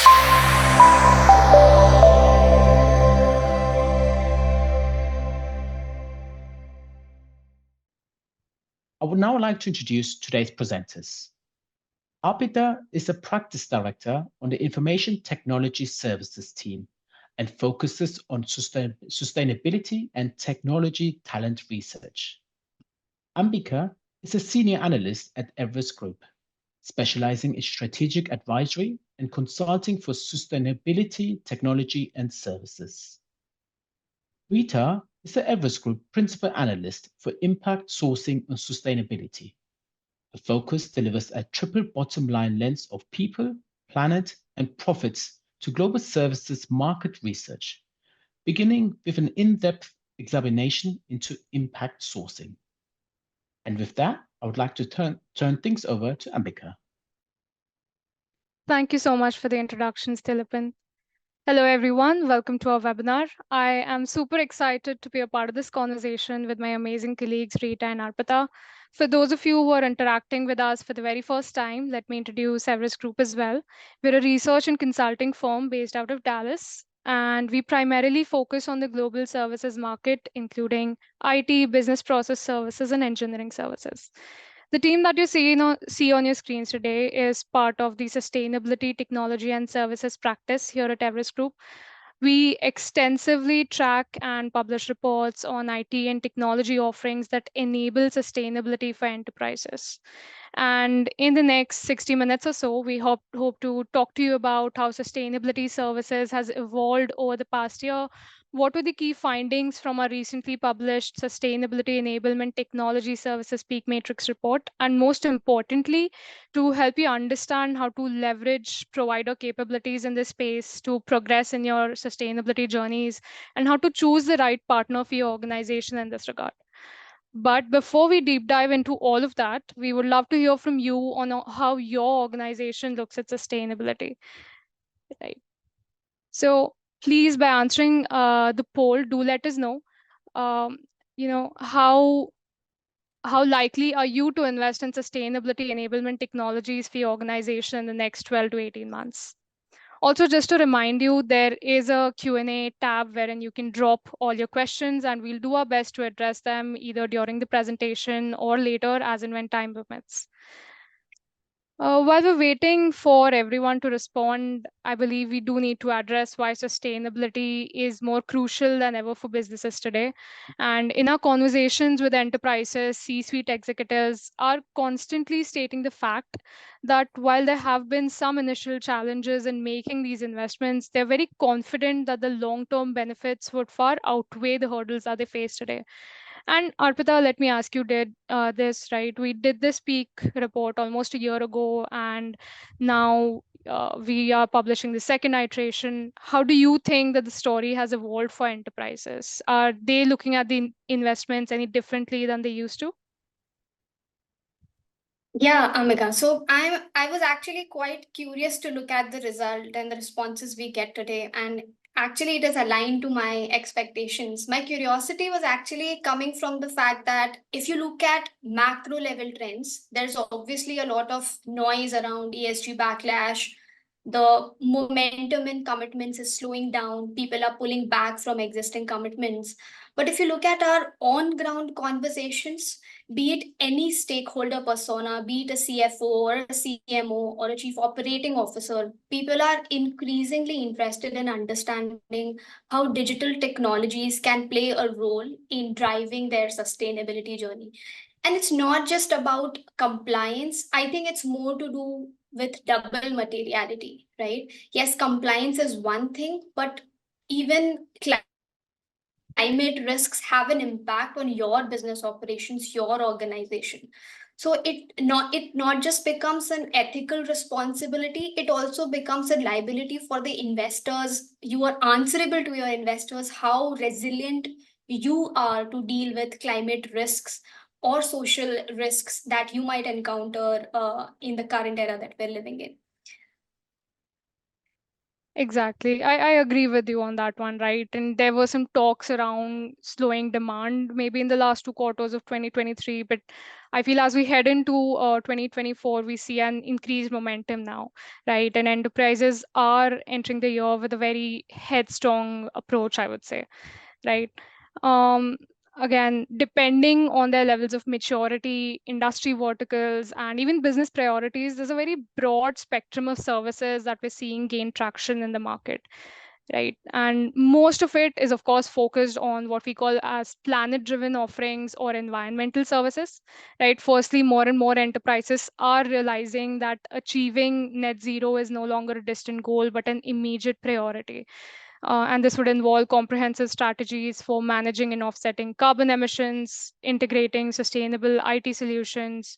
I would now like to introduce today's presenters. Arpita is a practice director on the Information Technology Services team and focuses on sustainability and technology talent research. Ambika is a senior analyst at Everest Group, specializing in strategic advisory and consulting for sustainability, technology, and services. Rita is the Everest Group principal analyst for impact sourcing and sustainability. The focus delivers a triple bottom line lens of people, planet, and profits to global services market research, beginning with an in-depth examination into impact sourcing. And with that, I would like to turn things over to Ambika. Thank you so much for the introduction, Stilipin. Hello, everyone. Welcome to our webinar. I am super excited to be a part of this conversation with my amazing colleagues, Rita and Arpita. For those of you who are interacting with us for the very first time, let me introduce Everest Group as well. We're a research and consulting firm based out of Dallas, and we primarily focus on the global services market, including IT, business process services, and engineering services. The team that you see on your screens today is part of the sustainability, technology, and services practice here at Everest Group. We extensively track and publish reports on IT and technology offerings that enable sustainability for enterprises. And in the next 60 minutes or so, we hope to talk to you about how sustainability services has evolved over the past year. What were the key findings from our recently published Sustainability Enablement Technology Services Peak Matrix report? And most importantly, to help you understand how to leverage provider capabilities in this space to progress in your sustainability journeys and how to choose the right partner for your organization in this regard. But before we deep dive into all of that, we would love to hear from you on how your organization looks at sustainability. Right. So please, by answering the poll, do let us know, um, how likely are you to invest in sustainability enablement technologies for your organization in the next 12 to 18 months? Also, just to remind you, there is a Q&A tab wherein you can drop all your questions and we'll do our best to address them either during the presentation or later as and when time permits. While we're waiting for everyone to respond, I believe we do need to address why sustainability is more crucial than ever for businesses today. And in our conversations with enterprises, C-suite executives are constantly stating the fact that while there have been some initial challenges in making these investments, they're very confident that the long-term benefits would far outweigh the hurdles that they face today. And Arpita, let me ask you, did this, right? We did this peak report almost a year ago, and now we are publishing the second iteration. How do you think that the story has evolved for enterprises? Are they looking at the investments any differently than they used to? Yeah, Amika. So I was actually quite curious to look at the result and the responses we get today. And actually it is aligned to my expectations. My curiosity was actually coming from the fact that if you look at macro level trends, there's obviously a lot of noise around ESG backlash. The momentum in commitments is slowing down. People are pulling back from existing commitments. But if you look at our on ground conversations, be it any stakeholder persona, be it a CFO or a CMO or a chief operating officer, people are increasingly interested in understanding how digital technologies can play a role in driving their sustainability journey. And it's not just about compliance. I think it's more to do with double materiality, right? Yes, compliance is one thing, but even climate risks have an impact on your business operations, your organization. So it not just becomes an ethical responsibility, it also becomes a liability for the investors. You are answerable to your investors how resilient you are to deal with climate risks or social risks that you might encounter in the current era that we're living in. Exactly. I agree with you on that one, right? And there were some talks around slowing demand maybe in the last 2 quarters of 2023. But I feel as we head into 2024, we see an increased momentum now, right? And enterprises are entering the year with a very headstrong approach, I would say, right? Um, Again, depending on their levels of maturity, industry verticals, and even business priorities, there's a very broad spectrum of services that we're seeing gain traction in the market, right? And most of it is, of course, focused on what we call as planet-driven offerings or environmental services, right? Firstly, more and more enterprises are realizing that achieving net zero is no longer a distant goal, but an immediate priority. And this would involve comprehensive strategies for managing and offsetting carbon emissions, integrating sustainable IT solutions,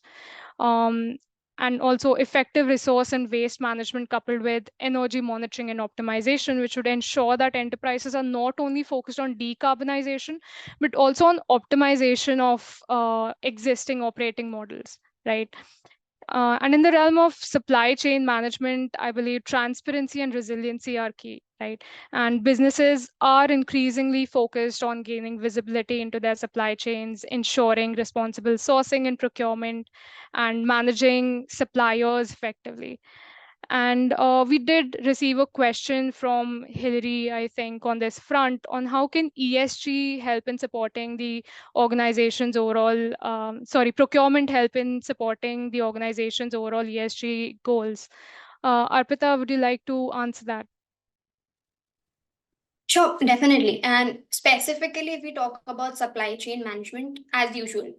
um, and also effective resource and waste management coupled with energy monitoring and optimization, which would ensure that enterprises are not only focused on decarbonization, but also on optimization of existing operating models, right? And in the realm of supply chain management, I believe transparency and resiliency are key, right? And businesses are increasingly focused on gaining visibility into their supply chains, ensuring responsible sourcing and procurement, and managing suppliers effectively. And we did receive a question from Hillary, I think, on this front on how can ESG help in supporting the organization's overall, procurement help in supporting the organization's overall ESG goals. Arpita, would you like to answer that? Sure, definitely. And specifically, if we talk about supply chain management, as usual,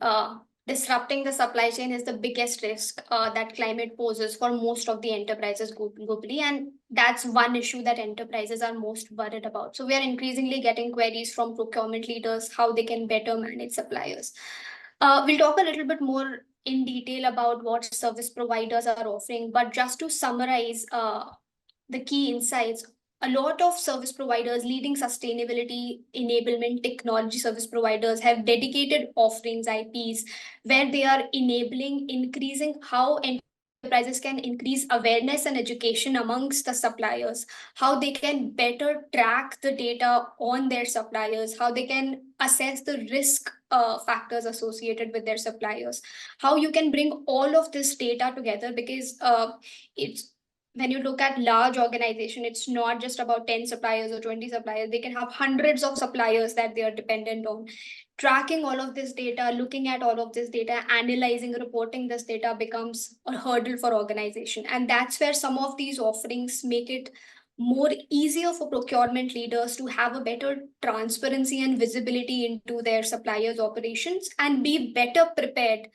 disrupting the supply chain is the biggest risk that climate poses for most of the enterprises globally. And that's one issue that enterprises are most worried about. So we are increasingly getting queries from procurement leaders how they can better manage suppliers. We'll talk a little bit more in detail about what service providers are offering, but just to summarize the key insights, a lot of service providers, leading sustainability enablement technology service providers, have dedicated offerings, IPs, where they are enabling increasing how enterprises can increase awareness and education amongst the suppliers, how they can better track the data on their suppliers, how they can assess the risk factors associated with their suppliers, how you can bring all of this data together, because it's when you look at large organization, it's not just about 10 suppliers or 20 suppliers. They can have hundreds of suppliers that they are dependent on. Tracking all of this data, looking at all of this data, analyzing, reporting this data becomes a hurdle for organization. And that's where some of these offerings make it more easier for procurement leaders to have a better transparency and visibility into their suppliers operations and be better prepared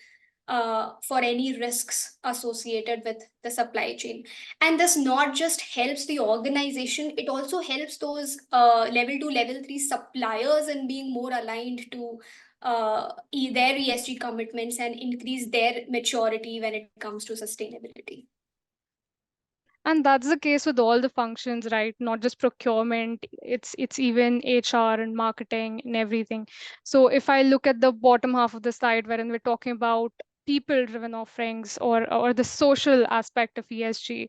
for any risks associated with the supply chain. And this not just helps the organization, it also helps those level 2, level 3 suppliers in being more aligned to their ESG commitments and increase their maturity when it comes to sustainability. And that's the case with all the functions, right? Not just procurement, it's even HR and marketing and everything. So if I look at the bottom half of the slide, wherein we're talking about people-driven offerings or the social aspect of ESG,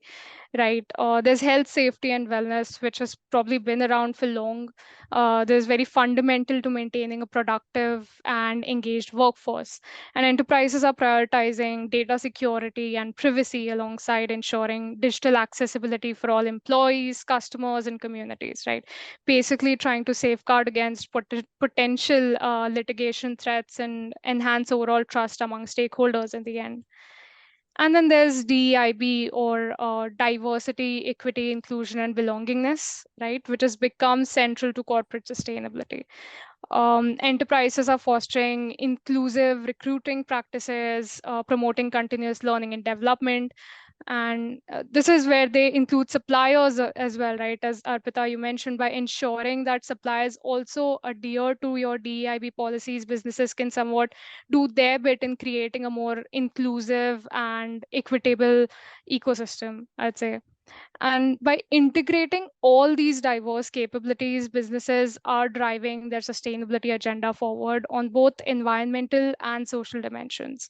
right? There's health, safety, and wellness, which has probably been around for long. There's very fundamental to maintaining a productive and engaged workforce. And enterprises are prioritizing data security and privacy alongside ensuring digital accessibility for all employees, customers, and communities, right? Basically, trying to safeguard against potential litigation threats and enhance overall trust among stakeholders in the end. And then there's DEIB, or diversity, equity, inclusion, and belongingness, right, which has become central to corporate sustainability. Enterprises are fostering inclusive recruiting practices, promoting continuous learning and development. And this is where they include suppliers as well, right? As Arpita, you mentioned, by ensuring that suppliers also adhere to your DEIB policies, businesses can somewhat do their bit in creating a more inclusive and equitable ecosystem, I'd say. And by integrating all these diverse capabilities, businesses are driving their sustainability agenda forward on both environmental and social dimensions,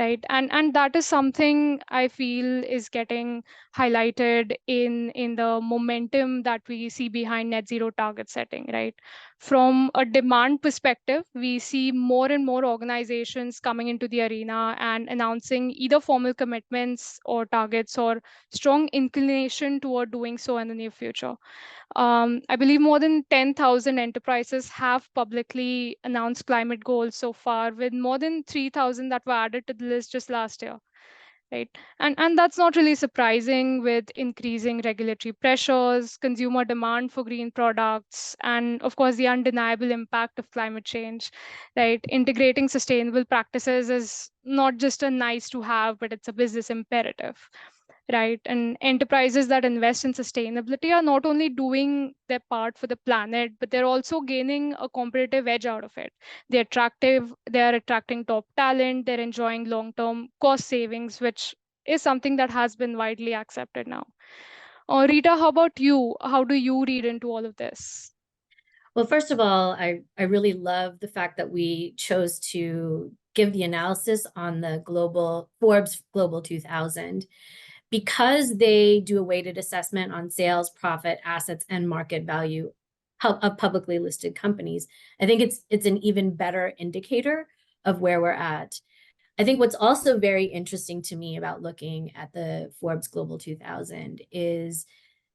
right? And that is something I feel is getting highlighted in the momentum that we see behind net zero target setting, right? From a demand perspective, we see more and more organizations coming into the arena and announcing either formal commitments or targets or strong inclination toward doing so in the near future. I believe more than 10,000 enterprises have publicly announced climate goals so far, with more than 3,000 that were added to the list just last year, right? And that's not really surprising with increasing regulatory pressures, consumer demand for green products, and of course the undeniable impact of climate change, right? Integrating sustainable practices is not just a nice to have, but it's a business imperative, right? And enterprises that invest in sustainability are not only doing their part for the planet, but they're also gaining a competitive edge out of it. They're attracting top talent, they're enjoying long-term cost savings, which is something that has been widely accepted now. Rita, how about you? How do you read into all of this? Well, first of all, I really love the fact that we chose to give the analysis on the Forbes Global 2000, because they do a weighted assessment on sales, profit, assets, and market value of publicly listed companies. I think it's an even better indicator of where we're at. I think what's also very interesting to me about looking at the Forbes Global 2000 is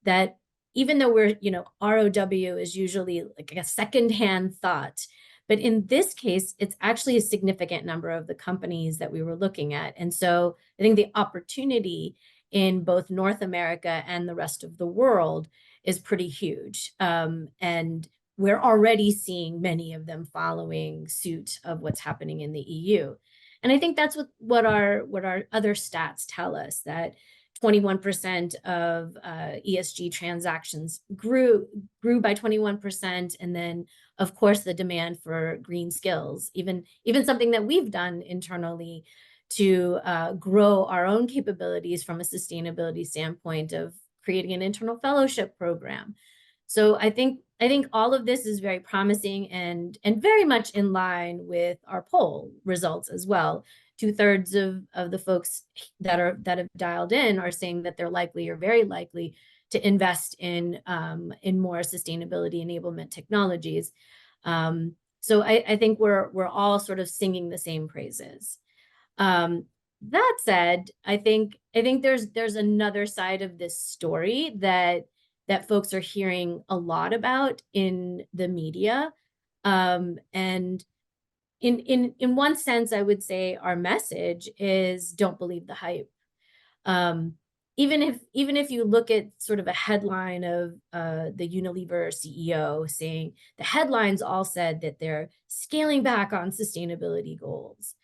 that even though we're, ROW is usually like a secondhand thought, but in this case, it's actually a significant number of the companies that we were looking at. And so I think the opportunity in both North America and the rest of the world is pretty huge. And we're already seeing many of them following suit of what's happening in the EU. And I think that's what our other stats tell us, that 21% of ESG transactions grew by 21%. And then, of course, the demand for green skills, even something that we've done internally to grow our own capabilities from a sustainability standpoint of creating an internal fellowship program. So I think all of this is very promising and very much in line with our poll results as well. 2/3 of the folks that have dialed in are saying that they're likely or very likely to invest in more sustainability enablement technologies. So I think we're all sort of singing the same praises. That said, I think there's another side of this story that folks are hearing a lot about in the media. And in one sense, I would say our message is don't believe the hype. Even if you look at sort of a headline of the Unilever CEO saying, the headlines all said that they're scaling back on sustainability goals.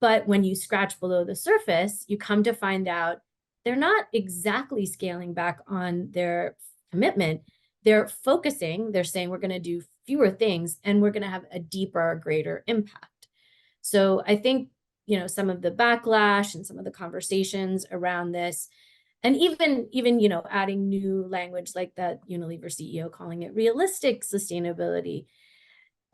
But when you scratch below the surface, you come to find out they're not exactly scaling back on their commitment. They're focusing, they're saying we're going to do fewer things and we're going to have a deeper, greater impact. So I think, some of the backlash and some of the conversations around this, and even adding new language like that Unilever CEO calling it realistic sustainability.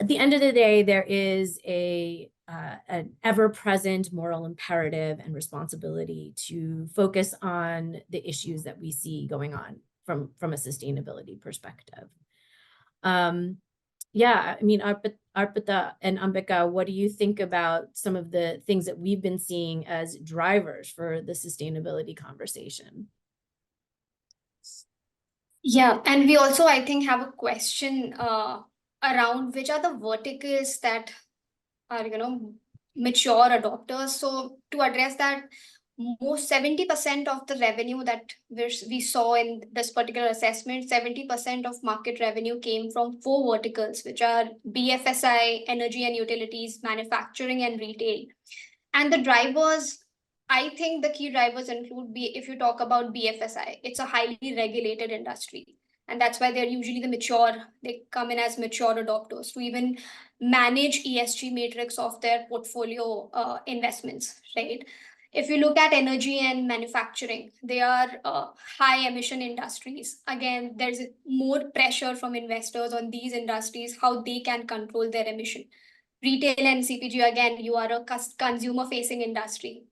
At the end of the day, there is an ever-present moral imperative and responsibility to focus on the issues that we see going on from a sustainability perspective. Yeah, I mean, Arpita and Ambika, what do you think about some of the things that we've been seeing as drivers for the sustainability conversation? Yeah, and we also, I think, have a question around which are the verticals that are, mature adopters. So to address that, most 70% of the revenue that we saw in this particular assessment, 70% of market revenue came from 4 verticals, which are BFSI, energy and utilities, manufacturing and retail. And the drivers, I think the key drivers include, if you talk about BFSI, it's a highly regulated industry. And that's why they're usually they come in as mature adopters to even manage ESG matrix of their portfolio investments, right? If you look at energy and manufacturing, they are high emission industries. Again, there's more pressure from investors on these industries, how they can control their emission. retail and CPG, again, you are a consumer-facing industry.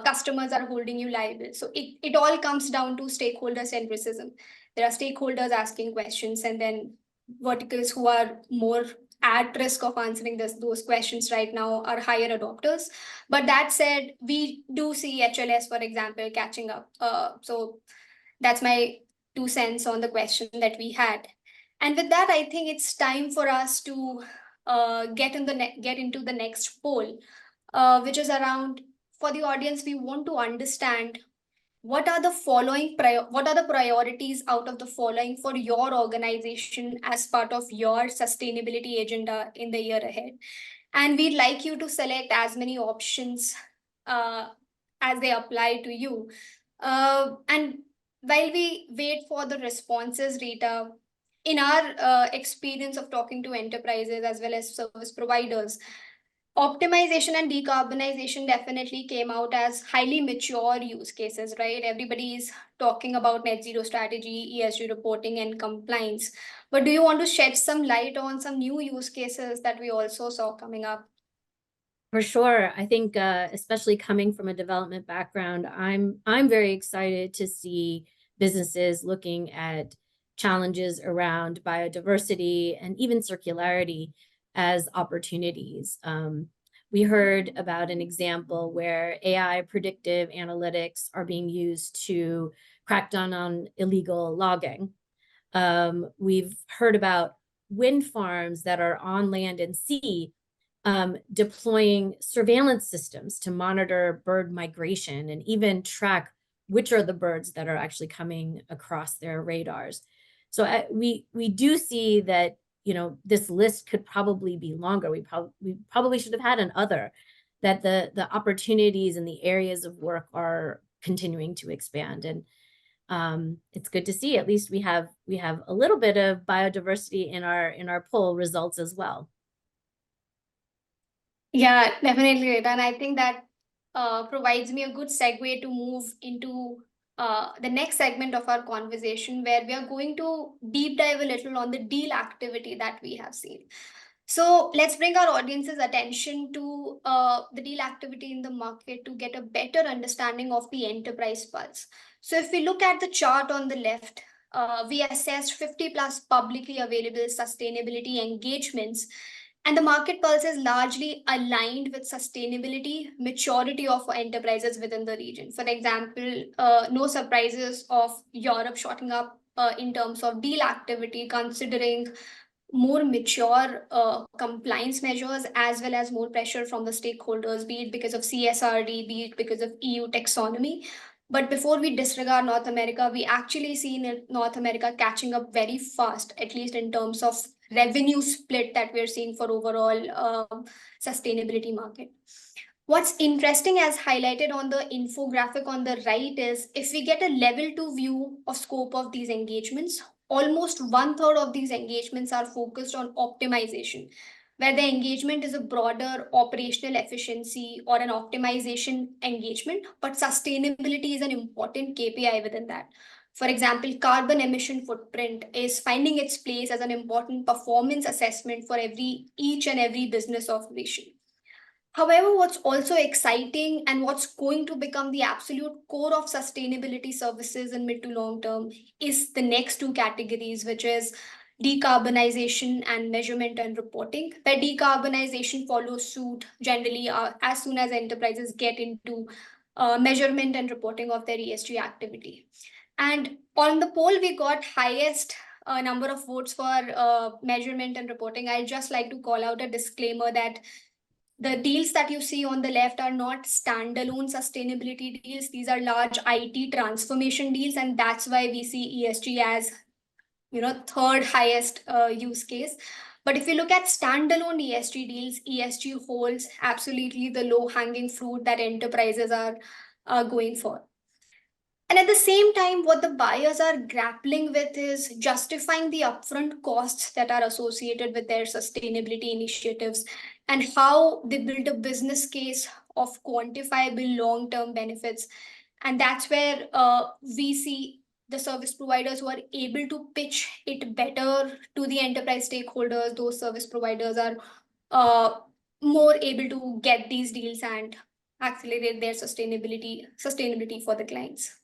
Customers are holding you liable. So it all comes down to stakeholder centricism. There are stakeholders asking questions, and then verticals who are more at risk of answering those questions right now are higher adopters. But that said, we do see HLS, for example, catching up. So that's my 2 cents on the question that we had. And with that, I think it's time for us to get into the next poll, which is around, for the audience, we want to understand what are the priorities out of the following for your organization as part of your sustainability agenda in the year ahead. And we'd like you to select as many options as they apply to you. And while we wait for the responses, Rita, in our experience of talking to enterprises as well as service providers, optimization and decarbonization definitely came out as highly mature use cases, right? Everybody is talking about net zero strategy, ESG reporting, and compliance. But do you want to shed some light on some new use cases that we also saw coming up? For sure. I think especially coming from a development background, I'm very excited to see businesses looking at challenges around biodiversity and even circularity as opportunities. We heard about an example where AI predictive analytics are being used to crack down on illegal logging. We've heard about wind farms that are on land and sea deploying surveillance systems to monitor bird migration and even track which are the birds that are actually coming across their radars. So we do see that, you know, this list could probably be longer. We probably should have had an other, that the opportunities and the areas of work are continuing to expand. And it's good to see at least we have a little bit of biodiversity in our poll results as well. Yeah, definitely. And I think that provides me a good segue to move into the next segment of our conversation, where we are going to deep dive a little on the deal activity that we have seen. So let's bring our audience's attention to the deal activity in the market to get a better understanding of the enterprise pulse. So if we look at the chart on the left, we assessed 50 plus publicly available sustainability engagements, and the market pulse is largely aligned with sustainability maturity of enterprises within the region. For example, no surprises of Europe shooting up in terms of deal activity, considering more mature compliance measures as well as more pressure from the stakeholders, be it because of CSRD, be it because of EU taxonomy. But before we disregard North America, we actually see North America catching up very fast, at least in terms of revenue split that we're seeing for overall sustainability market. What's interesting, as highlighted on the infographic on the right, is if we get a level 2 view of scope of these engagements, almost 1/3 of these engagements are focused on optimization, where the engagement is a broader operational efficiency or an optimization engagement, but sustainability is an important KPI within that. For example, carbon emission footprint is finding its place as an important performance assessment for each and every business operation. However, what's also exciting and what's going to become the absolute core of sustainability services in mid to long term is the next two categories, which is decarbonization and measurement and reporting. Where decarbonization follows suit generally as soon as enterprises get into measurement and reporting of their ESG activity. And on the poll, we got highest number of votes for measurement and reporting. I'd just like to call out a disclaimer that the deals that you see on the left are not standalone sustainability deals. These are large IT transformation deals, and that's why we see ESG as, you know, third highest use case. But if you look at standalone ESG deals, ESG holds absolutely the low-hanging fruit that enterprises are going for. And at the same time, what the buyers are grappling with is justifying the upfront costs that are associated with their sustainability initiatives and how they build a business case of quantifiable long-term benefits. And that's where we see the service providers who are able to pitch it better to the enterprise stakeholders. Those service providers are more able to get these deals and accelerate their sustainability for the clients.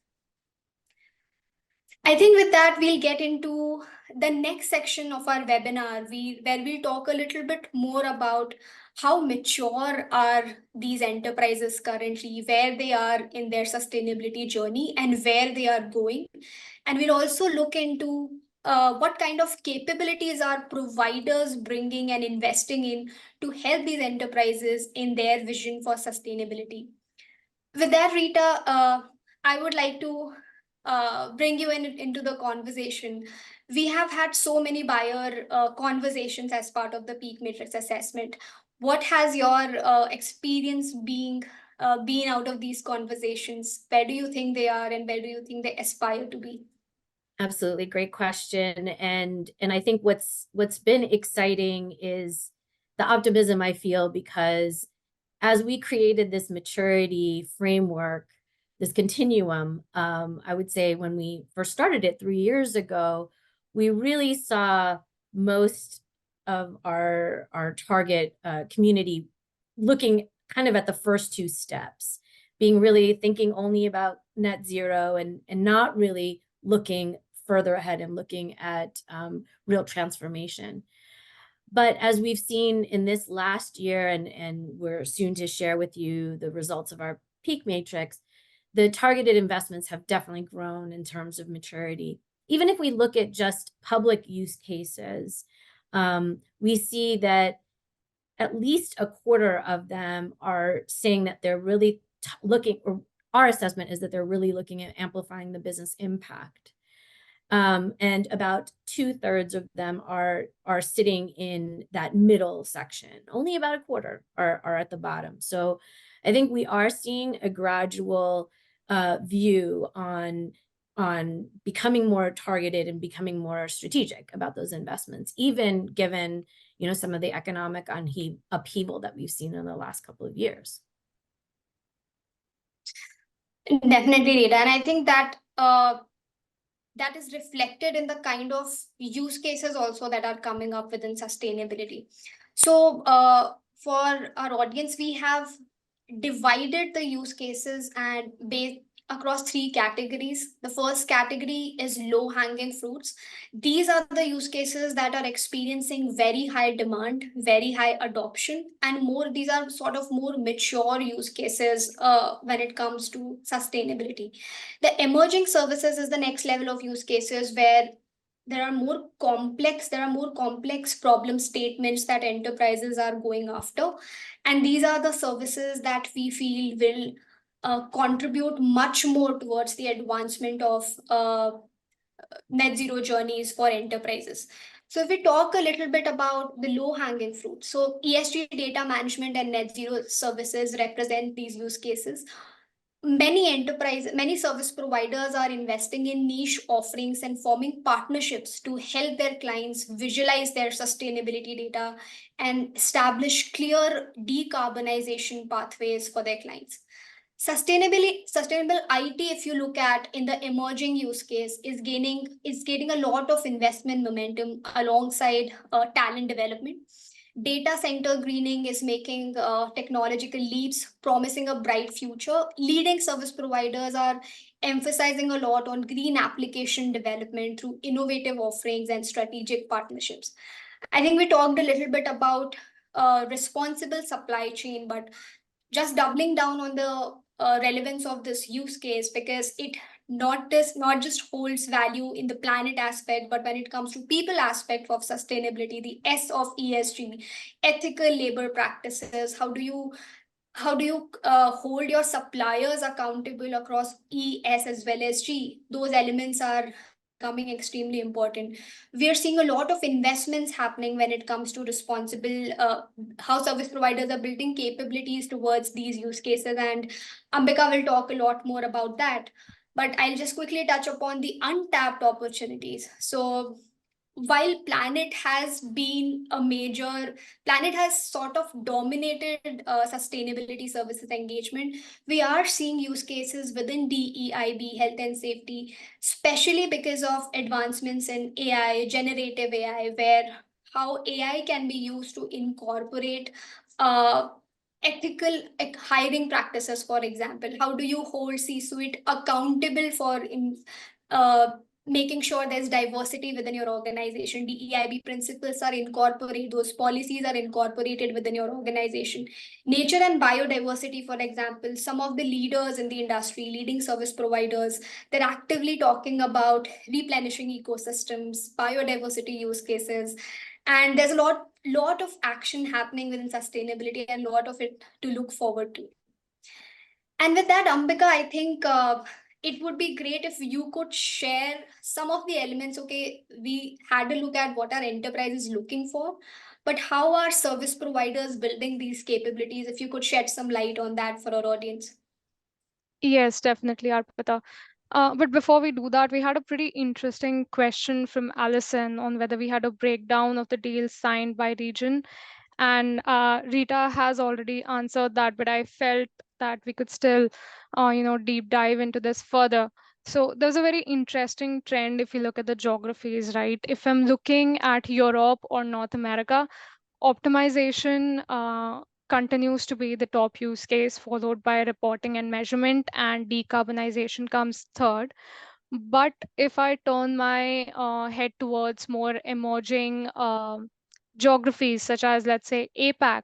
I think with that, we'll get into the next section of our webinar, where we'll talk a little bit more about how mature are these enterprises currently, where they are in their sustainability journey, and where they are going. And we'll also look into what kind of capabilities are providers bringing and investing in to help these enterprises in their vision for sustainability. With that, Rita, I would like to bring you into the conversation. We have had so many buyer conversations as part of the peak matrix assessment. What has your experience been out of these conversations? Where do you think they are, and where do you think they aspire to be? Absolutely, great question. And I think what's been exciting is the optimism I feel, because as we created this maturity framework, this continuum, I would say when we first started it 3 years ago, we really saw most of our target community looking kind of at the first 2 steps, being really thinking only about net zero and not really looking further ahead and looking at real transformation. But as we've seen in this last year, and we're soon to share with you the results of our peak matrix, the targeted investments have definitely grown in terms of maturity. Even if we look at just public use cases, we see that at least a quarter of them are saying that they're really looking, or our assessment is that they're really looking at amplifying the business impact. And about 2/3 of them are sitting in that middle section. Only about a quarter are at the bottom. So I think we are seeing a gradual view on becoming more targeted and becoming more strategic about those investments, even given some of the economic upheaval that we've seen in the last couple of years. Definitely, Rita. And I think that that is reflected in the kind of use cases also that are coming up within sustainability. So for our audience, we have divided the use cases and based across 3 categories. The first category is low hanging fruits. These are the use cases that are experiencing very high demand, very high adoption, and these are sort of more mature use cases when it comes to sustainability. The emerging services is the next level of use cases where there are more complex problem statements that enterprises are going after, and these are the services that we feel will contribute much more towards the advancement of net zero journeys for enterprises. So if we talk a little bit about the low hanging fruit, so ESG data management and net zero services represent these use cases. Many service providers are investing in niche offerings and forming partnerships to help their clients visualize their sustainability data and establish clear decarbonization pathways for their clients. Sustainable IT, if you look at in the emerging use case, is gaining a lot of investment momentum alongside talent development. Data center greening is making technological leaps, promising a bright future. Leading service providers are emphasizing a lot on green application development through innovative offerings and strategic partnerships. I think we talked a little bit about responsible supply chain, but just doubling down on the relevance of this use case, because it not just holds value in the planet aspect, but when it comes to people aspect of sustainability, the S of ESG, ethical labor practices. How do you hold your suppliers accountable across E, S as well as G? Those elements are becoming extremely important. We are seeing a lot of investments happening when it comes to responsible how service providers are building capabilities towards these use cases, and Ambika will talk a lot more about that. But I'll just quickly touch upon the untapped opportunities. So while planet has sort of dominated sustainability services engagement, we are seeing use cases within DEIB, health and safety, especially because of advancements in AI, generative AI, where how AI can be used to incorporate ethical hiring practices, for example. How do you hold C-suite accountable for making sure there's diversity within your organization? DEIB principles are incorporated, those policies are incorporated within your organization. Nature and biodiversity, for example, some of the leaders in the industry, leading service providers, they're actively talking about replenishing ecosystems, biodiversity use cases, and there's a lot of action happening within sustainability and a lot of it to look forward to. And with that, Ambika, I think it would be great if you could share some of the elements. Okay, we had a look at what our enterprise is looking for, but how are service providers building these capabilities? If you could shed some light on that for our audience. Yes, definitely, Arpita. But before we do that, we had a pretty interesting question from Allison on whether we had a breakdown of the deals signed by region. And Rita has already answered that, but I felt that we could still, deep dive into this further. So there's a very interesting trend if you look at the geographies, right? If I'm looking at Europe or North America, optimization continues to be the top use case, followed by reporting and measurement, and decarbonization comes third. But if I turn my head towards more emerging geographies, such as, let's say, APAC,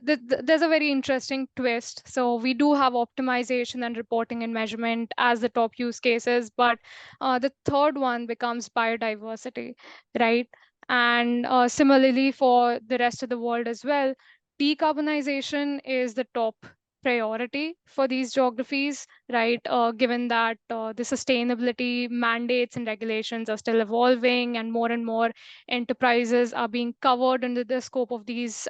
there's a very interesting twist. So we do have optimization and reporting and measurement as the top use cases, but the third one becomes biodiversity, right? And similarly for the rest of the world as well, decarbonization is the top priority for these geographies, right? Given that the sustainability mandates and regulations are still evolving, and more enterprises are being covered under the scope of these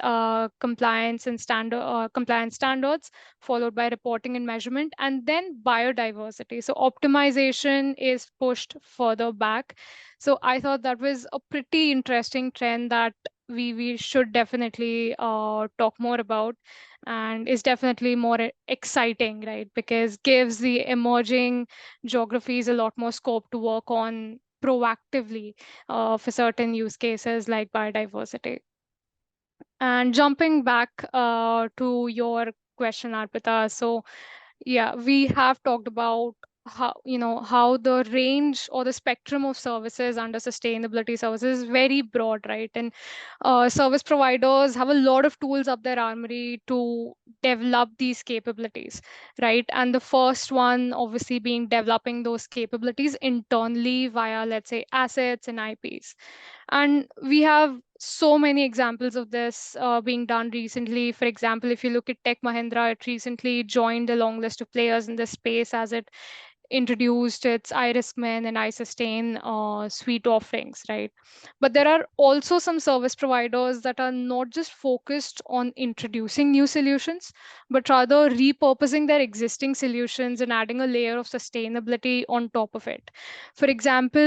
compliance standards, followed by reporting and measurement, and then biodiversity. So optimization is pushed further back. So I thought that was a pretty interesting trend that we should definitely talk more about, and is definitely more exciting, right? Because gives the emerging geographies a lot more scope to work on proactively for certain use cases like biodiversity. And jumping back to your question, Arpita, so yeah, we have talked about how the range or the spectrum of services under sustainability services is very broad, right? And service providers have a lot of tools up their armory to develop these capabilities, right? And the first one obviously being developing those capabilities internally via, let's say, assets and IPs. And we have so many examples of this being done recently. For example, if you look at Tech Mahindra, it recently joined a long list of players in this space as it introduced its iRiskMan and iSustain suite offerings, right? But there are also some service providers that are not just focused on introducing new solutions, but rather repurposing their existing solutions and adding a layer of sustainability on top of it. For example,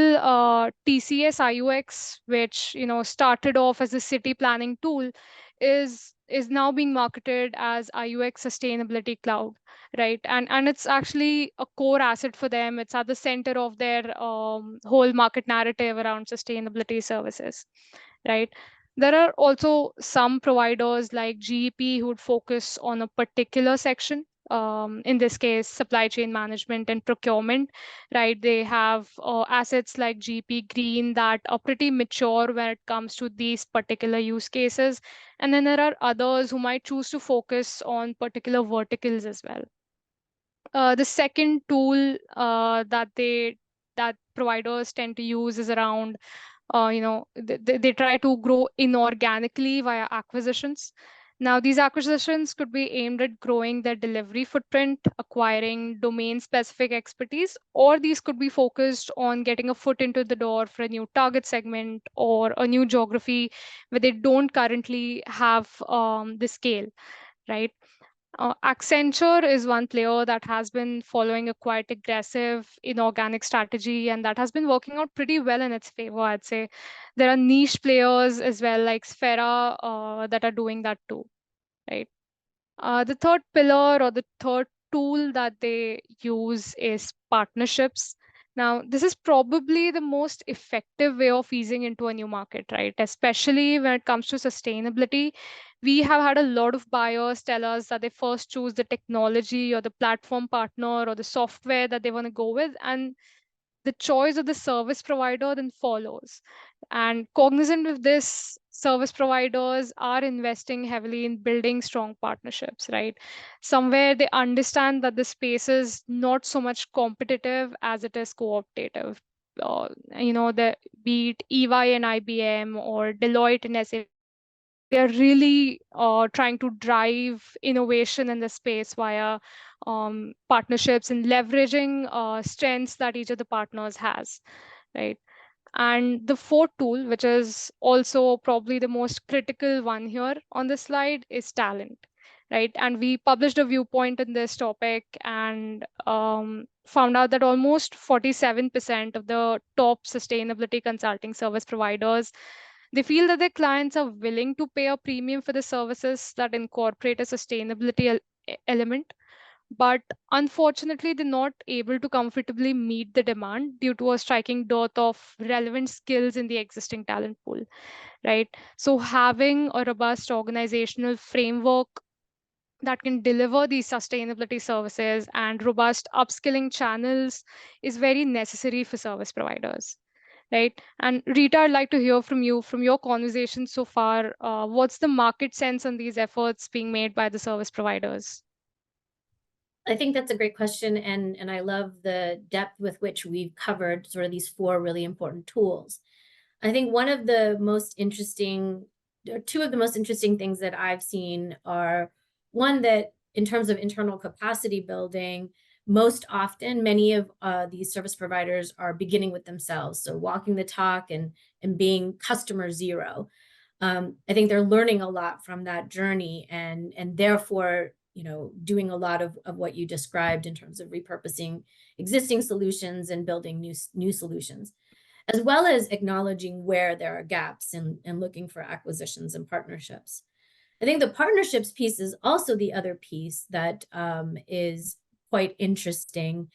TCS IUX, which started off as a city planning tool, is now being marketed as IUX Sustainability Cloud, right? And it's actually a core asset for them. It's at the center of their whole market narrative around sustainability services, right? There are also some providers like GEP who would focus on a particular section. In this case, supply chain management and procurement, right? They have assets like GP Green that are pretty mature when it comes to these particular use cases. And then there are others who might choose to focus on particular verticals as well. The second tool that providers tend to use is around they try to grow inorganically via acquisitions. Now, these acquisitions could be aimed at growing their delivery footprint, acquiring domain-specific expertise, or these could be focused on getting a foot into the door for a new target segment or a new geography where they don't currently have the scale, right? Accenture is one player that has been following a quite aggressive inorganic strategy, and that has been working out pretty well in its favor, I'd say. There are niche players as well, like Sphera, that are doing that too, right? The third pillar or the third tool that they use is partnerships, Now, this is probably the most effective way of easing into a new market, right? Especially when it comes to sustainability. We have had a lot of buyers tell us that they first choose the technology or the platform partner or the software that they want to go with, and the choice of the service provider then follows. And cognizant of this, service providers are investing heavily in building strong partnerships, right? Somewhere they understand that the space is not so much competitive as it is cooptative. The be it EY and IBM or Deloitte and SAP, they're really trying to drive innovation in the space via partnerships and leveraging strengths that each of the partners has, right? And the fourth tool, which is also probably the most critical one here on the slide, is talent, right? And we published a viewpoint in this topic and found out that almost 47% of the top sustainability consulting service providers, they feel that their clients are willing to pay a premium for the services that incorporate a sustainability element, but unfortunately they're not able to comfortably meet the demand due to a striking dearth of relevant skills in the existing talent pool, right? So having a robust organizational framework that can deliver these sustainability services and robust upskilling channels is very necessary for service providers, right? And Rita, I'd like to hear from you, from your conversation so far. What's the market sense on these efforts being made by the service providers? I think that's a great question, and I love the depth with which we've covered sort of these four really important tools. I think one of the most interesting, or two of the most interesting things that I've seen are, one, that in terms of internal capacity building, most often many of these service providers are beginning with themselves, so walking the talk and being customer zero. I think they're learning a lot from that journey, and therefore, doing a lot of what you described in terms of repurposing existing solutions and building new solutions, as well as acknowledging where there are gaps and looking for acquisitions and partnerships. I think the partnerships piece is also the other piece that is quite interesting.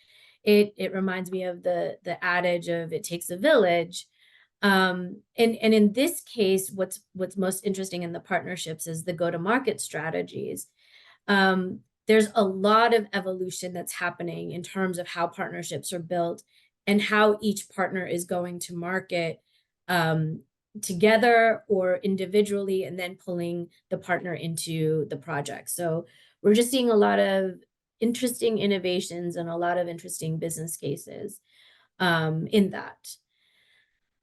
It reminds me of the adage of it takes a village. And in this case, what's most interesting in the partnerships is the go-to-market strategies. There's a lot of evolution that's happening in terms of how partnerships are built and how each partner is going to market together or individually, and then pulling the partner into the project. So we're just seeing a lot of interesting innovations and a lot of interesting business cases in that.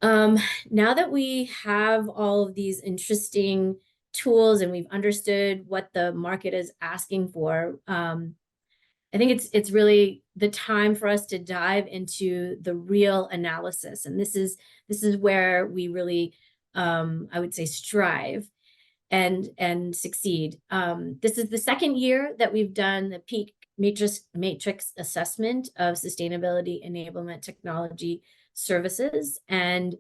Now that we have all of these interesting tools and we've understood what the market is asking for, I think it's really the time for us to dive into the real analysis. And this is where we really, I would say, strive and succeed. This is the second year that we've done the peak matrix assessment of sustainability enablement technology services. And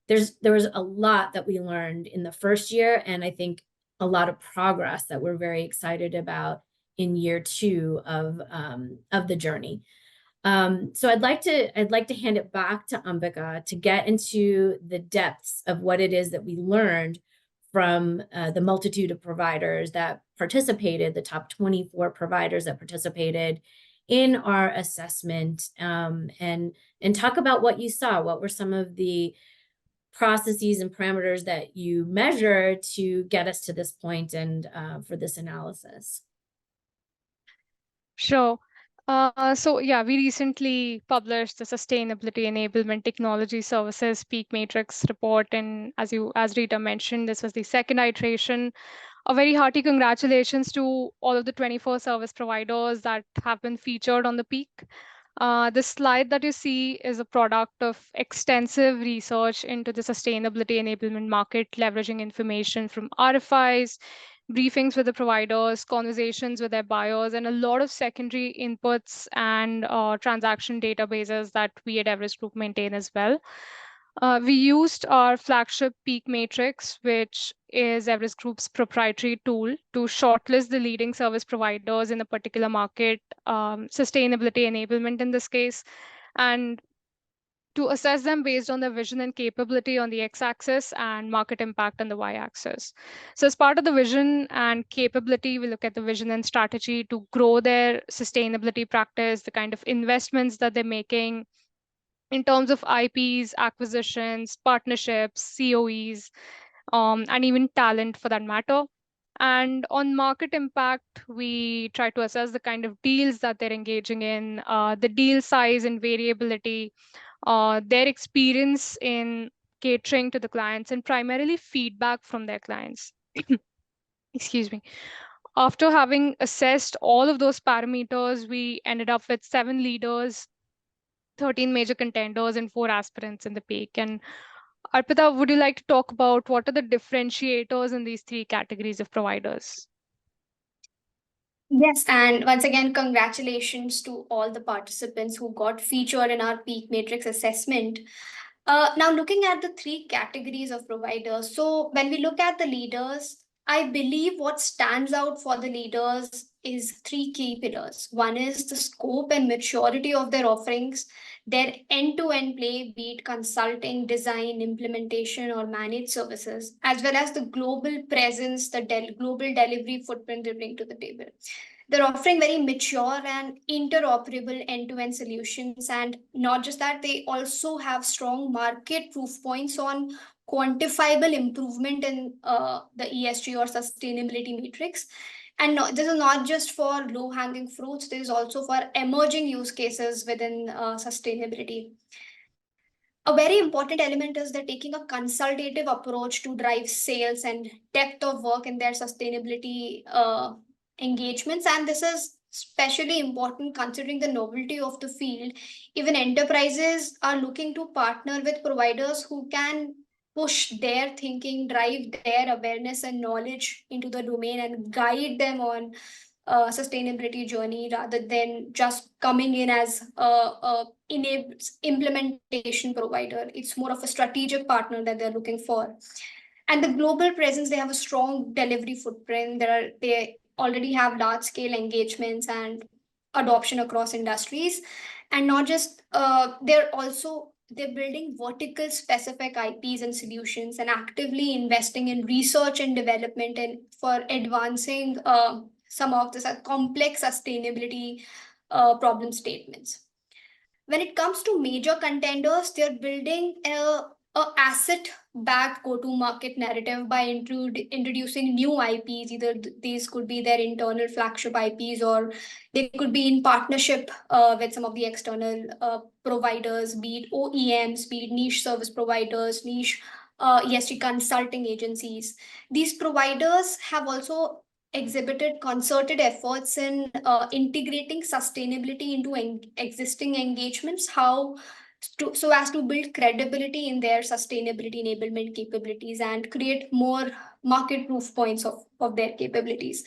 there was a lot that we learned in the first year, and I think a lot of progress that we're very excited about in year two of the journey. So I'd like to hand it back to Ambika to get into the depths of what it is that we learned from the multitude of providers that participated, the top 24 providers that participated in our assessment, and talk about what you saw. What were some of the processes and parameters that you measure to get us to this point and for this analysis? Sure. So yeah, we recently published the Sustainability Enablement Technology Services Peak Matrix report, and as Rita mentioned, this was the second iteration. A very hearty congratulations to all of the 24 service providers that have been featured on the peak. The slide that you see is a product of extensive research into the sustainability enablement market, leveraging information from RFIs, briefings with the providers, conversations with their buyers, and a lot of secondary inputs and transaction databases that we at Everest Group maintain as well. We used our flagship Peak Matrix, which is Everest Group's proprietary tool, to shortlist the leading service providers in a particular market, sustainability enablement in this case. And to assess them based on their vision and capability on the x-axis and market impact on the y-axis. So as part of the vision and capability, we look at the vision and strategy to grow their sustainability practice, the kind of investments that they're making in terms of IPs, acquisitions, partnerships, COEs, and even talent for that matter. And on market impact, we try to assess the kind of deals that they're engaging in, the deal size and variability, their experience in catering to the clients, and primarily feedback from their clients. Excuse me. After having assessed all of those parameters, we ended up with 7 leaders, 13 major contenders, and 4 aspirants in the peak. And Arpita, would you like to talk about what are the differentiators in these 3 categories of providers? Yes, and once again, congratulations to all the participants who got featured in our peak matrix assessment. Now, looking at the 3 categories of providers. So when we look at the leaders, I believe what stands out for the leaders is 3 key pillars. One is the scope and maturity of their offerings, their end-to-end play, be it consulting, design, implementation, or managed services, as well as the global presence, the global delivery footprint they bring to the table. They're offering very mature and interoperable end-to-end solutions. And not just that, they also have strong market proof points on quantifiable improvement in the ESG or sustainability matrix. And this is not just for low-hanging fruits, this is also for emerging use cases within sustainability. A very important element is they're taking a consultative approach to drive sales and depth of work in their sustainability engagements. And this is especially important considering the novelty of the field. Even enterprises are looking to partner with providers who can push their thinking, drive their awareness and knowledge into the domain, and guide them on sustainability journey rather than just coming in as a implementation provider. It's more of a strategic partner that they're looking for. And the global presence, they have a strong delivery footprint. They already have large scale engagements and adoption across industries. And not just they're building vertical specific IPs and solutions, and actively investing in research and development and for advancing some of the complex sustainability problem statements. When it comes to major contenders, they're building a asset-backed go-to-market narrative by introducing new IPs. Either these could be their internal flagship IPs, or they could be in partnership with some of the external providers, be it OEMs, be it niche service providers, niche ESG consulting agencies. These providers have also exhibited concerted efforts in integrating sustainability into existing engagements, so as to build credibility in their sustainability enablement capabilities and create more market proof points of their capabilities.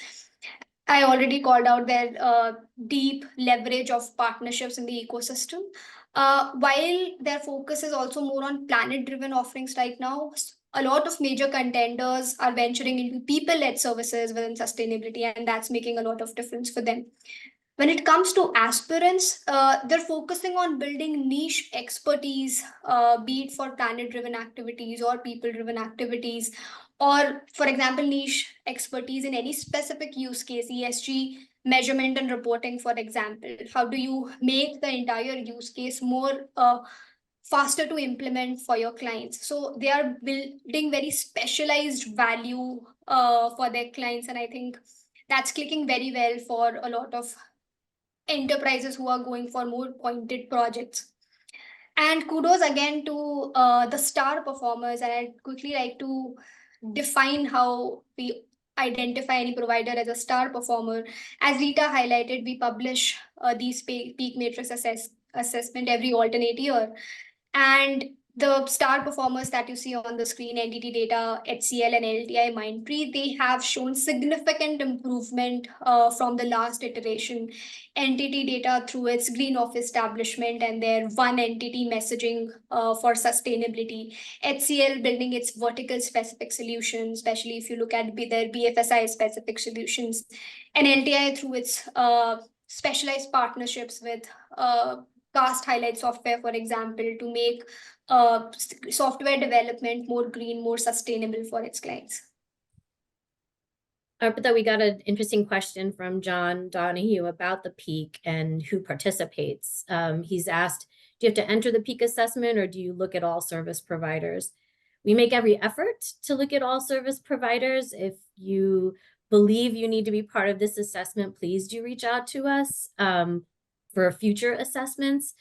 I already called out their deep leverage of partnerships in the ecosystem. While their focus is also more on planet-driven offerings right now, a lot of major contenders are venturing into people-led services within sustainability, and that's making a lot of difference for them. When it comes to aspirants, they're focusing on building niche expertise, be it for planet-driven activities or people-driven activities, or, for example, niche expertise in any specific use case, ESG measurement and reporting, for example. How do you make the entire use case more faster to implement for your clients? So they are building very specialized value for their clients, and I think that's clicking very well for a lot of enterprises who are going for more pointed projects. And kudos again to the star performers. And I'd quickly like to define how we identify any provider as a star performer. As Rita highlighted, we publish these peak matrix assessment every alternate year. And the star performers that you see on the screen, entity data, HCL, and LTI Mindtree, they have shown significant improvement from the last iteration. Entity data through its green office establishment and their one entity messaging for sustainability. HCL building its vertical specific solutions, especially if you look at their BFSI specific solutions. And LTI through its specialized partnerships with cast highlight software, for example, to make software development more green, more sustainable for its clients. Arpita, we got an interesting question from John Donahue about the peak and who participates. He's asked, do you have to enter the peak assessment or do you look at all service providers? We make every effort to look at all service providers. If you believe you need to be part of this assessment, please do reach out to us for future assessments.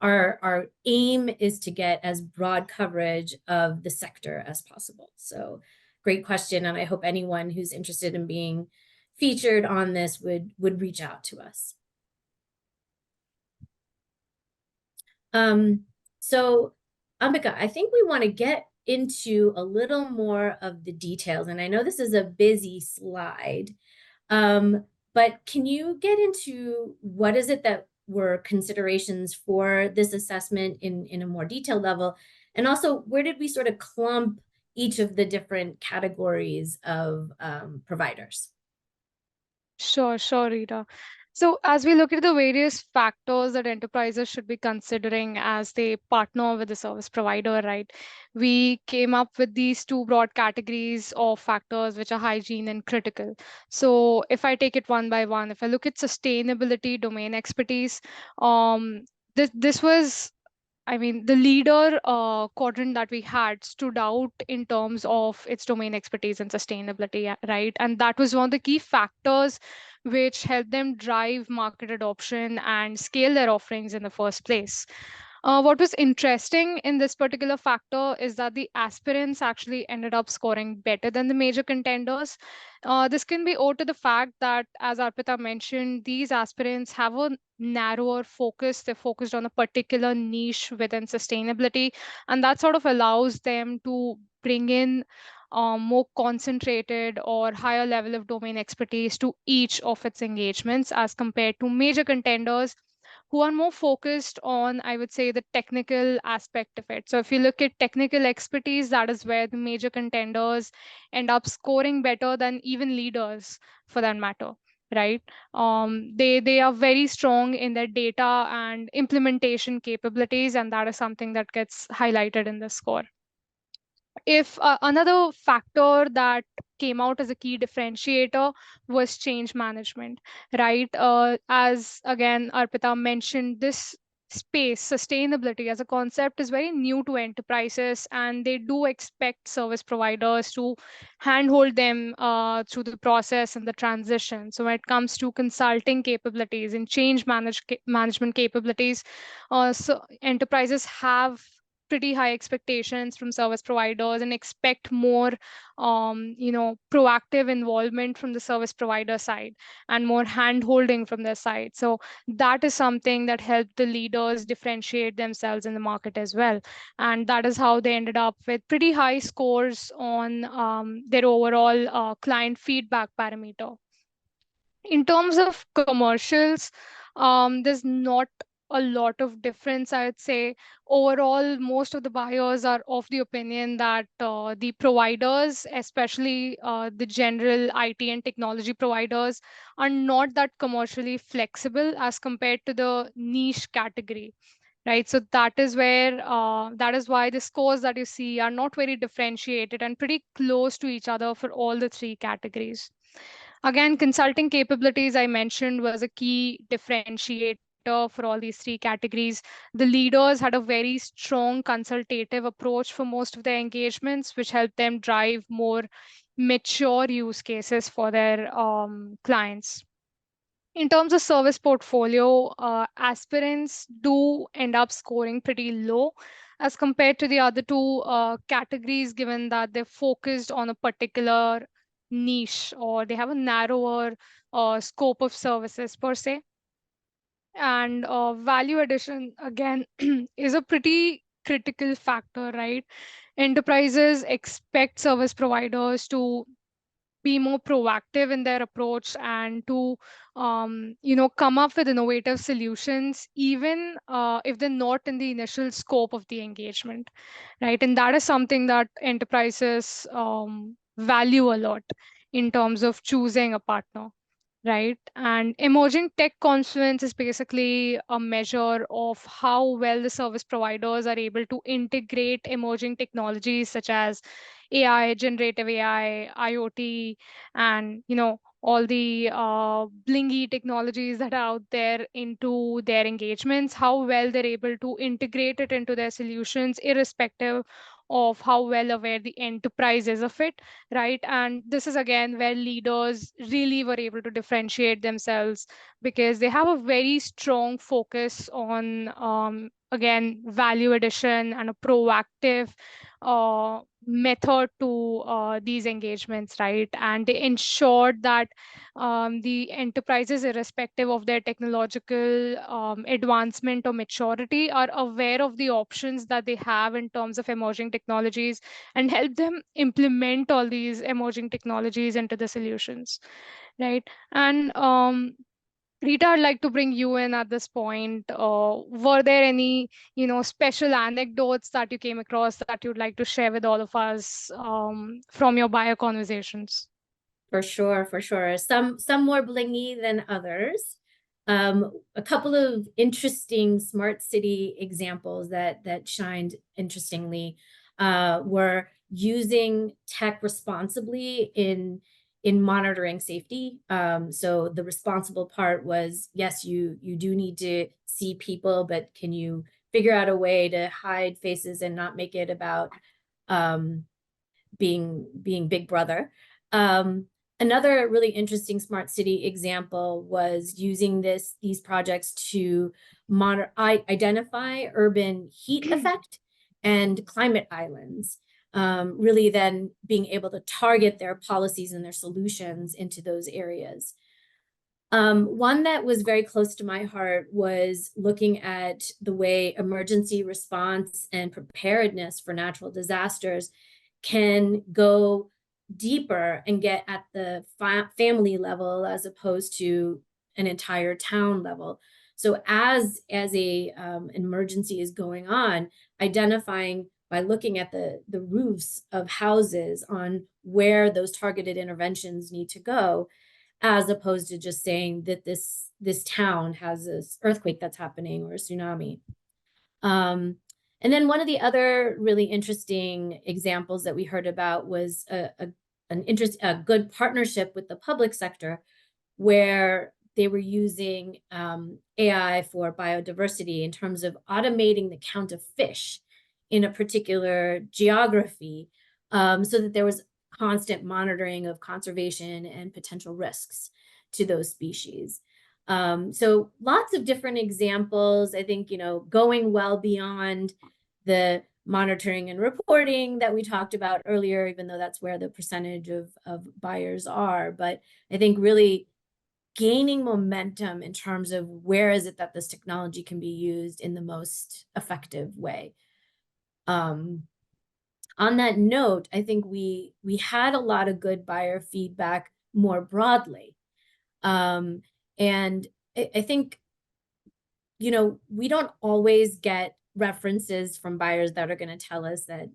Our aim is to get as broad coverage of the sector as possible. So great question, and I hope anyone who's interested in being featured on this would reach out to us. So Ambika, I think we want to get into a little more of the details, and I know this is a busy slide, but can you get into what is it that were considerations for this assessment in a more detailed level, and also where did we sort of clump each of the different categories of providers? Sure, Rita. So as we look at the various factors that enterprises should be considering as they partner with the service provider, right? We came up with these two broad categories of factors, which are hygiene and critical. So if I take it one by one, if I look at sustainability, domain expertise, this was, I mean, the leader quadrant that we had stood out in terms of its domain expertise and sustainability, right? And that was one of the key factors which helped them drive market adoption and scale their offerings in the first place. What was interesting in this particular factor is that the aspirants actually ended up scoring better than the major contenders. This can be owed to the fact that, as Arpita mentioned, these aspirants have a narrower focus. They're focused on a particular niche within sustainability, and that sort of allows them to bring in more concentrated or higher level of domain expertise to each of its engagements as compared to major contenders who are more focused on, I would say, the technical aspect of it. So if you look at technical expertise, that is where the major contenders end up scoring better than even leaders for that matter, right? They are very strong in their data and implementation capabilities, and that is something that gets highlighted in the score. If another factor that came out as a key differentiator was change management, right? As again, Arpita mentioned, this space, sustainability as a concept is very new to enterprises, and they do expect service providers to handhold them through the process and the transition. So when it comes to consulting capabilities and change management capabilities, so enterprises have pretty high expectations from service providers and expect more proactive involvement from the service provider side and more hand holding from their side. So that is something that helped the leaders differentiate themselves in the market as well, and that is how they ended up with pretty high scores on their overall client feedback parameter. In terms of commercials, there's not a lot of difference, I would say. Overall, most of the buyers are of the opinion that the providers, especially the general IT and technology providers, are not that commercially flexible as compared to the niche category. Right, so that is why the scores that you see are not very differentiated and pretty close to each other for all the three categories. Again, consulting capabilities I mentioned was a key differentiator for all these three categories. The leaders had a very strong consultative approach for most of their engagements, which helped them drive more mature use cases for their clients. In terms of service portfolio, aspirants do end up scoring pretty low as compared to the other two categories, given that they're focused on a particular niche or they have a narrower scope of services per se. And value addition, again, is a pretty critical factor, right? Enterprises expect service providers to be more proactive in their approach and to come up with innovative solutions, even if they're not in the initial scope of the engagement, right? And that is something that enterprises value a lot in terms of choosing a partner. right? And emerging tech confluence is basically a measure of how well the service providers are able to integrate emerging technologies such as AI, generative AI, IoT, and all the blingy technologies that are out there into their engagements, how well they're able to integrate it into their solutions, irrespective of how well aware the enterprise is of it, right? And this is again where leaders really were able to differentiate themselves, because they have a very strong focus on, again, value addition and a proactive method to these engagements, right? And they ensured that the enterprises, irrespective of their technological advancement or maturity, are aware of the options that they have in terms of emerging technologies, and help them implement all these emerging technologies into the solutions, right? And Rita, I'd like to bring you in at this point. Were there any, special anecdotes that you came across that you'd like to share with all of us from your buyer conversations? For sure, for sure. Some more blingy than others. A couple of interesting smart city examples that shined interestingly were using tech responsibly in monitoring safety. So the responsible part was, yes, you do need to see people, but can you figure out a way to hide faces and not make it about being Big Brother? Another really interesting smart city example was using these projects to identify urban heat effect and climate islands, really then being able to target their policies and their solutions into those areas. One that was very close to my heart was looking at the way emergency response and preparedness for natural disasters can go deeper and get at the family level as opposed to an entire town level. So as a emergency is going on, identifying by looking at the roofs of houses on where those targeted interventions need to go, as opposed to just saying that this town has this earthquake that's happening or a tsunami. And then one of the other really interesting examples that we heard about was a good partnership with the public sector, where they were using AI for biodiversity in terms of automating the count of fish in a particular geography, so that there was constant monitoring of conservation and potential risks to those species. So lots of different examples, I think, going well beyond the monitoring and reporting that we talked about earlier, even though that's where the percentage of buyers are. But I think really gaining momentum in terms of where is it that this technology can be used in the most effective way. On that note, I think we had a lot of good buyer feedback more broadly. And I think, we don't always get references from buyers that are going to tell us that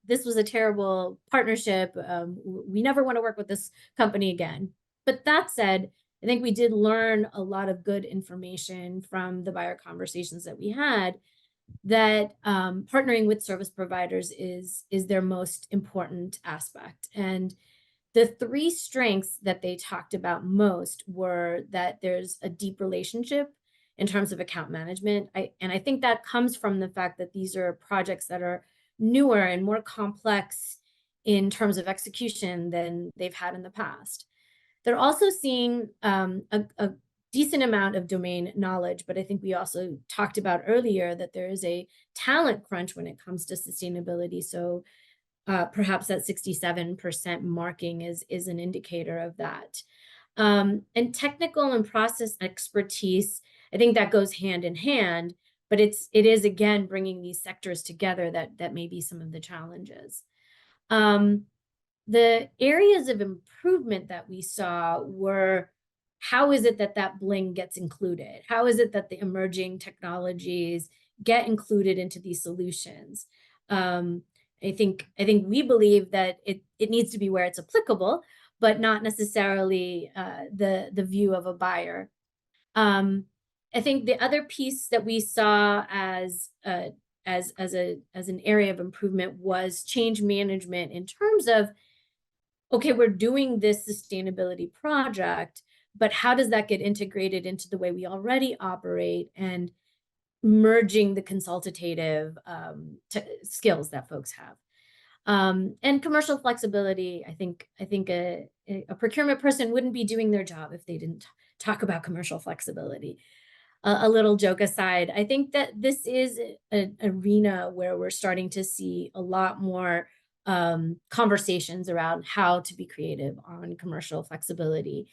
this was a terrible partnership. We never want to work with this company again. But that said, I think we did learn a lot of good information from the buyer conversations that we had, that partnering with service providers is their most important aspect. And the three strengths that they talked about most were that there's a deep relationship in terms of account management. And I think that comes from the fact that these are projects that are newer and more complex in terms of execution than they've had in the past. They're also seeing a decent amount of domain knowledge, but I think we also talked about earlier that there is a talent crunch when it comes to sustainability. So perhaps that 67% marking is an indicator of that. And technical and process expertise, I think that goes hand in hand, but it is again bringing these sectors together that may be some of the challenges. The areas of improvement that we saw were, how is it that bling gets included? How is it that the emerging technologies get included into these solutions? I think we believe that it needs to be where it's applicable, but not necessarily the view of a buyer. I think the other piece that we saw as an area of improvement was change management in terms of, okay, we're doing this sustainability project, but how does that get integrated into the way we already operate, and merging the consultative skills that folks have. And commercial flexibility, I think a procurement person wouldn't be doing their job if they didn't talk about commercial flexibility. A little joke aside, I think that this is an arena where we're starting to see a lot more conversations around how to be creative on commercial flexibility,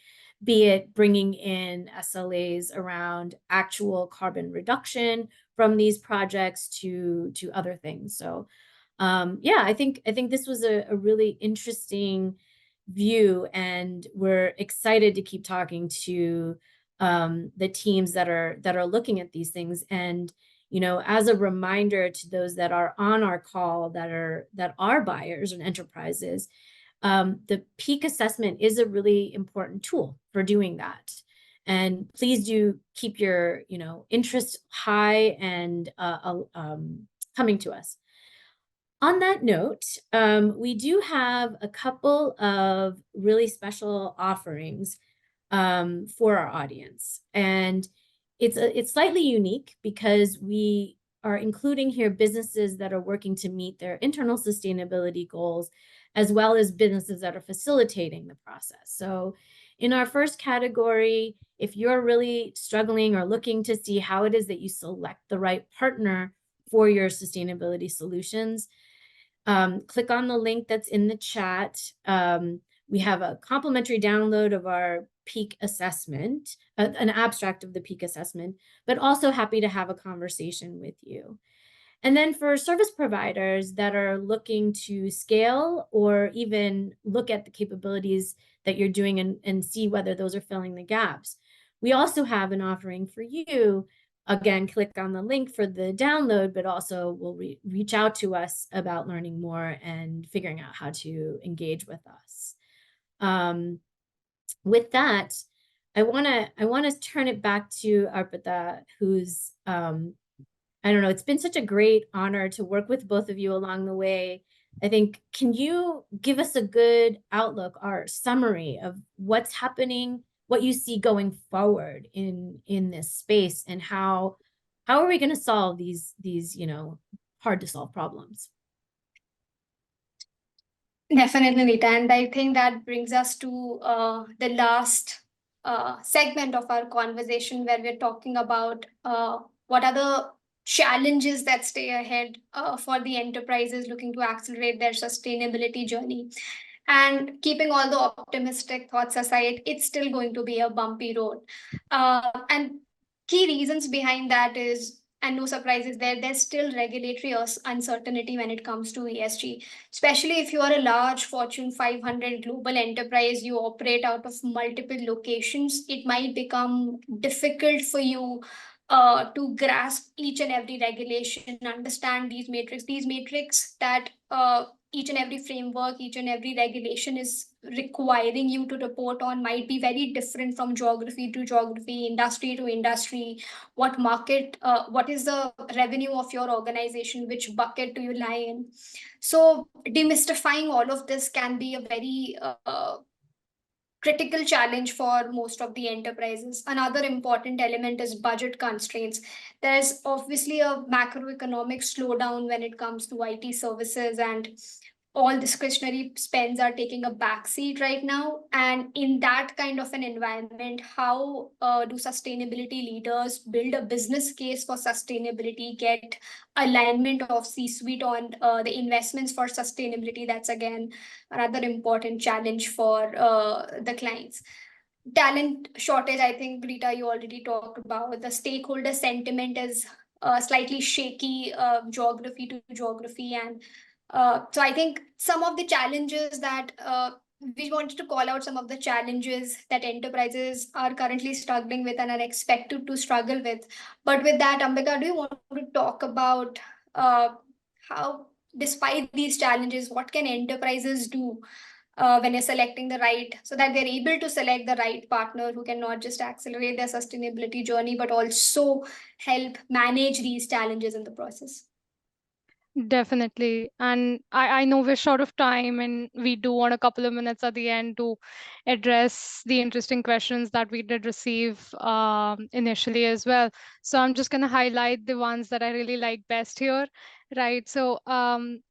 be it bringing in SLAs around actual carbon reduction from these projects to other things. So yeah, I think this was a really interesting view, and we're excited to keep talking to the teams that are looking at these things. And as a reminder to those that are on our call that are buyers and enterprises, the peak assessment is a really important tool for doing that. And please do keep your interest high and coming to us. On that note, we do have a couple of really special offerings for our audience. And it's slightly unique because we are including here businesses that are working to meet their internal sustainability goals, as well as businesses that are facilitating the process. So in our first category, if you're really struggling or looking to see how it is that you select the right partner for your sustainability solutions, click on the link that's in the chat. We have a complimentary download of our peak assessment, an abstract of the peak assessment, but also happy to have a conversation with you. And then for service providers that are looking to scale or even look at the capabilities that you're doing and see whether those are filling the gaps, we also have an offering for you. Again, click on the link for the download, but also will reach out to us about learning more and figuring out how to engage with us. With that, I wanna turn it back to Arpita, who's I don't know, it's been such a great honor to work with both of you along the way. I think, can you give us a good outlook or summary of what's happening, what you see going forward in this space, and how are we going to solve these hard to solve problems? Definitely, Rita. And I think that brings us to the last segment of our conversation, where we're talking about what are the challenges that stay ahead for the enterprises looking to accelerate their sustainability journey. And keeping all the optimistic thoughts aside, it's still going to be a bumpy road. And key reasons behind that is, and no surprises there, there's still regulatory uncertainty when it comes to ESG, especially if you are a large Fortune 500 global enterprise, you operate out of multiple locations. It might become difficult for you to grasp each and every regulation, understand these metrics that each and every framework, each and every regulation is requiring you to report on might be very different from geography to geography, industry to industry. What market, what is the revenue of your organization? Which bucket do you lie in? So demystifying all of this can be a very critical challenge for most of the enterprises. Another important element is budget constraints. There's obviously a macroeconomic slowdown when it comes to IT services, and all discretionary spends are taking a backseat right now. And in that kind of an environment, how do sustainability leaders build a business case for sustainability, get alignment of C-suite on the investments for sustainability? That's again another important challenge for the clients. Talent shortage, I think, Rita, you already talked about. The stakeholder sentiment is slightly shaky, geography to geography. And so I think some of the challenges that we wanted to call out, some of the challenges that enterprises are currently struggling with and are expected to struggle with. But with that, Ambika, do you want to talk about how, despite these challenges, what can enterprises do when you're selecting the right, so that they're able to select the right partner who can not just accelerate their sustainability journey, but also help manage these challenges in the process. Definitely. And I know we're short of time and we do want a couple of minutes at the end to address the interesting questions that we did receive initially as well. So I'm just going to highlight the ones that I really like best here, right? So when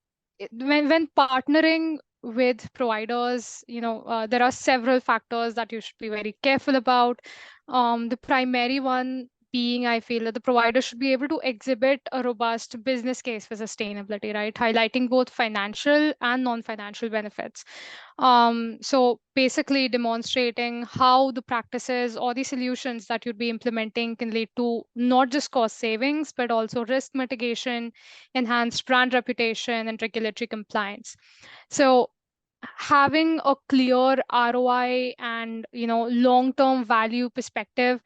partnering with providers, there are several factors that you should be very careful about. The primary one being, I feel that the provider should be able to exhibit a robust business case for sustainability, right? Highlighting both financial and non-financial benefits. So basically demonstrating how the practices or the solutions that you'd be implementing can lead to not just cost savings, but also risk mitigation, enhanced brand reputation, and regulatory compliance. So having a clear ROI and long-term value perspective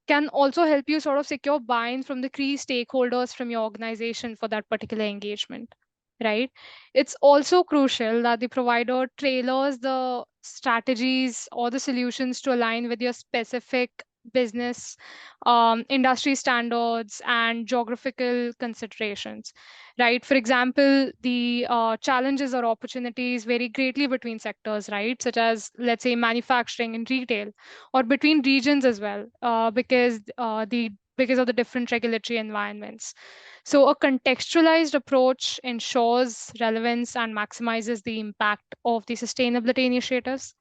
can also help you sort of secure buy-in from the key stakeholders from your organization for that particular engagement, right? It's also crucial that the provider tailors the strategies or the solutions to align with your specific business, industry standards, and geographical considerations, right? For example, the challenges or opportunities vary greatly between sectors, right? Such as, let's say, manufacturing and retail, or between regions as well, because of the different regulatory environments. So a contextualized approach ensures relevance and maximizes the impact of the sustainability initiatives.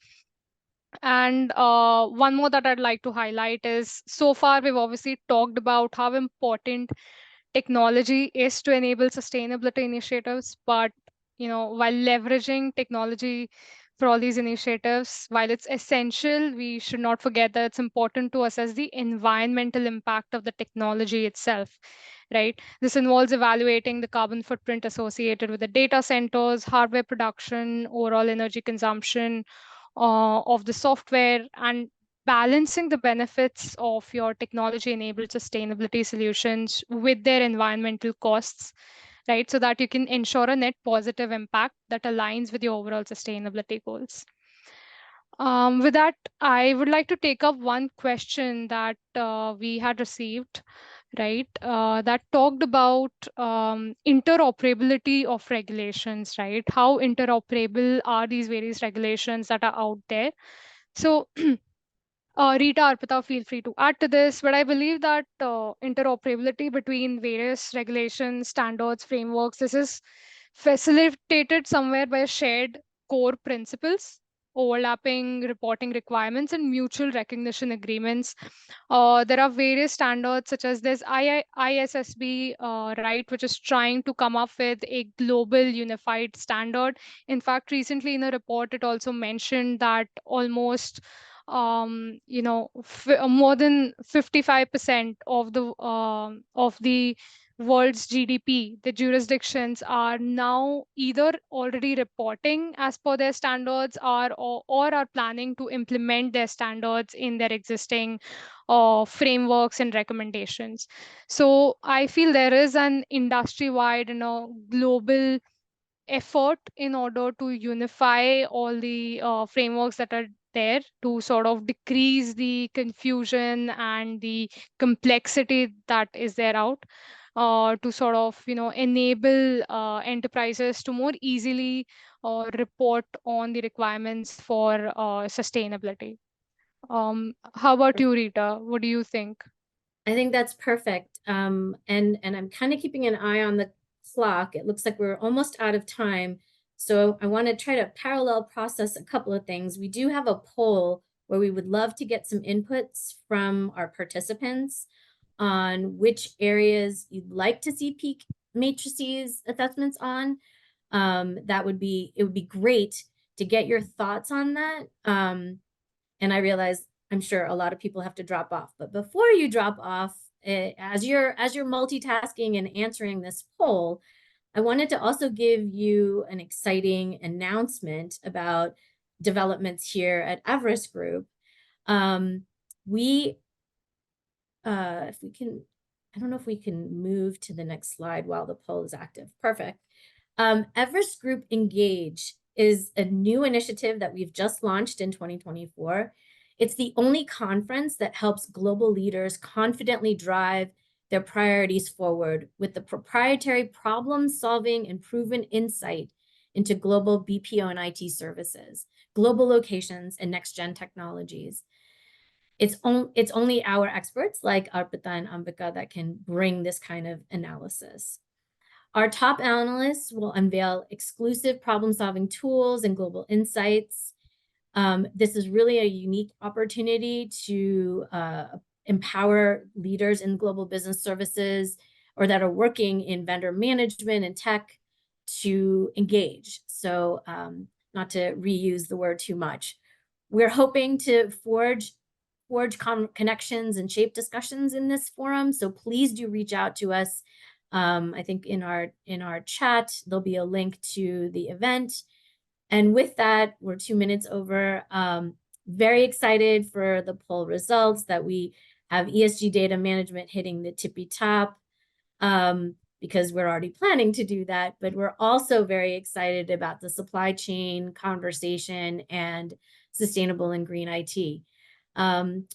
And one more that I'd like to highlight is, so far we've obviously talked about how important technology is to enable sustainability initiatives, but while leveraging technology for all these initiatives, while it's essential, we should not forget that it's important to assess the environmental impact of the technology itself, right? This involves evaluating the carbon footprint associated with the data centers, hardware production, overall energy consumption of the software, and balancing the benefits of your technology-enabled sustainability solutions with their environmental costs, right? So that you can ensure a net positive impact that aligns with your overall sustainability goals. With that, I would like to take up one question that we had received, right? That talked about interoperability of regulations, right? How interoperable are these various regulations that are out there? So Rita, Arpita, feel free to add to this, but I believe that interoperability between various regulations, standards, frameworks, this is facilitated somewhere by a shared core principles, overlapping reporting requirements, and mutual recognition agreements. There are various standards such as this ISSB, right, which is trying to come up with a global unified standard. In fact, recently in a report, it also mentioned that almost more than 55% of the world's GDP, the jurisdictions are now either already reporting as per their standards, or are planning to implement their standards in their existing frameworks and recommendations. So I feel there is an industry-wide and a global effort in order to unify all the frameworks that are there to sort of decrease the confusion and the complexity that is there out, to sort of enable enterprises to more easily report on the requirements for sustainability. How about you, Rita? What do you think? I think that's perfect. And I'm kind of keeping an eye on the clock. It looks like we're almost out of time. So I want to try to parallel process a couple of things. We do have a poll where we would love to get some inputs from our participants on which areas you'd like to see peak matrices assessments on. It would be great to get your thoughts on that. And I realize I'm sure a lot of people have to drop off, but before you drop off, as you're multitasking and answering this poll, I wanted to also give you an exciting announcement about developments here at Everest Group. If we can, I don't know if we can move to the next slide while the poll is active. Perfect. Everest Group Engage is a new initiative that we've just launched in 2024. It's the only conference that helps global leaders confidently drive their priorities forward with the proprietary problem-solving and proven insight into global BPO and IT services, global locations, and next-gen technologies. It's only our experts like Arpita and Ambika that can bring this kind of analysis. Our top analysts will unveil exclusive problem-solving tools and global insights. This is really a unique opportunity to empower leaders in global business services or that are working in vendor management and tech to engage. So not to reuse the word too much. We're hoping to forge connections and shape discussions in this forum. So please do reach out to us. I think in our chat, there'll be a link to the event. And with that, we're 2 minutes over. Very excited for the poll results that we have ESG data management hitting the tippy top because we're already planning to do that. But we're also very excited about the supply chain conversation and sustainable and green IT.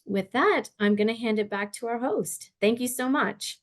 With that, I'm going to hand it back to our host. Thank you so much.